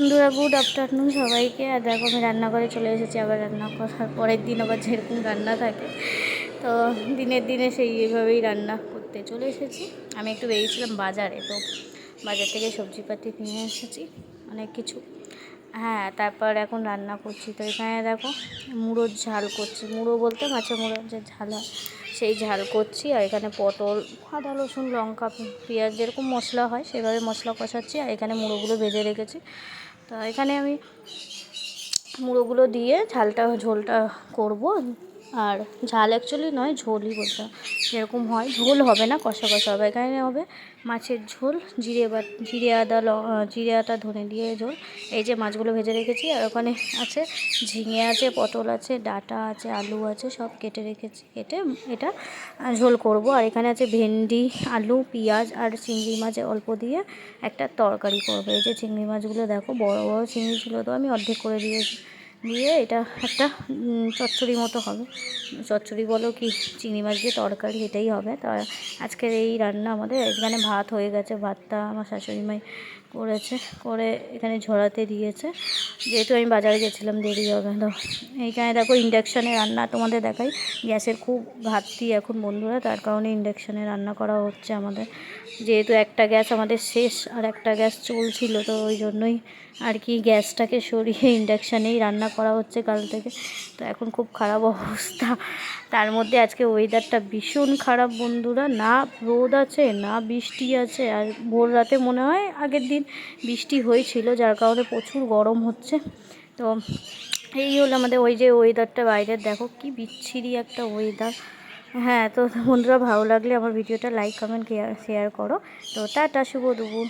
বন্ধুরা good afternoon সবাইকে। আর দেখো আমি রান্নাঘরে চলে এসেছি। আবার রান্না করার পরের দিন আবার যেরকম রান্না থাকে, তো দিনের দিনে সেই এইভাবেই রান্না করতে চলে এসেছি। আমি একটু বেরিয়েছিলাম বাজারে, তো বাজার থেকে সবজিপাতি নিয়ে এসেছি অনেক কিছু। হ্যাঁ, তারপর এখন রান্না করছি। তো এখানে দেখো মুড়োর ঝাল করছি। মুড়ো বলতে মাছের মুড়োর যে ঝাল হয় সেই ঝাল করছি। আর এখানে পটল, আদা, রসুন, লঙ্কা, পেঁয়াজ যেরকম মশলা হয় সেভাবে মশলা কষাচ্ছি। আর এখানে মুড়োগুলো ভেজে রেখেছি। তো এখানে আমি মুড়োগুলো দিয়ে ঝোলটা করব। আর ঝাল অ্যাকচুয়ালি নয়, ঝোলই বলতে যেরকম হয়, ঝোল হবে না, কষা কষা হবে। এখানে হবে মাছের ঝোল, জিরে আদা ধনে দিয়ে ঝোল। এই যে মাছগুলো ভেজে রেখেছি। আর ওখানে আছে ঝিঙে আছে, পটল আছে, ডাঁটা আছে, আলু আছে, সব কেটে রেখেছি। কেটে এটা ঝোল করব। আর এখানে আছে ভেন্ডি, আলু, পেঁয়াজ আর চিংড়ি মাছ অল্প দিয়ে একটা তরকারি করব। এই যে চিংড়ি মাছগুলো দেখো, বড় বড় চিংড়ি ছিল, তো আমি অর্ধেক করে দিয়েছি। দিয়ে এটা একটা চচ্চড়ি মতো হবে। চচ্চড়ি বলো কি চিংড়ি মাছ দিয়ে তরকারি, এটাই হবে। তা আজকের এই রান্না আমাদের। এখানে ভাত হয়ে গেছে, ভাতটা আমার শাশুড়ি মাই করেছে, করে এখানে ঝরাতে দিয়েছে। যেহেতু আমি বাজারে গেছিলাম, দেরি হবে। তো এইখানে দেখো ইন্ডাকশানে রান্না তোমাদের দেখাই। গ্যাসের খুব ঘাটতি এখন বন্ধুরা, তার কারণে ইন্ডাকশানে রান্না করা হচ্ছে আমাদের। যেহেতু একটা গ্যাস আমাদের শেষ আর একটা গ্যাস চলছিল, তো ওই জন্যই আর কি গ্যাসটাকে সরিয়ে ইন্ডাকশানেই রান্না করা হচ্ছে কাল থেকে। তো এখন খুব খারাপ অবস্থা। তার মধ্যে আজকে ওয়েদারটা ভীষণ খারাপ বন্ধুরা, না রোদ আছে না বৃষ্টি আছে। আর ভোর রাতে মনে হয় আগের দিন বৃষ্টি হয়েছিল, যার কারণে প্রচুর গরম হচ্ছে। তো এই হলো আমাদের ওই যে ওয়েদারটা, বাইরের দেখো কি বিচ্ছিরি একটা ওয়েদার। হ্যাঁ, তো বন্ধুরা ভালো লাগলে আমার ভিডিওটা লাইক কমেন্ট শেয়ার করো। তো টাটা, শুভ দুপুর।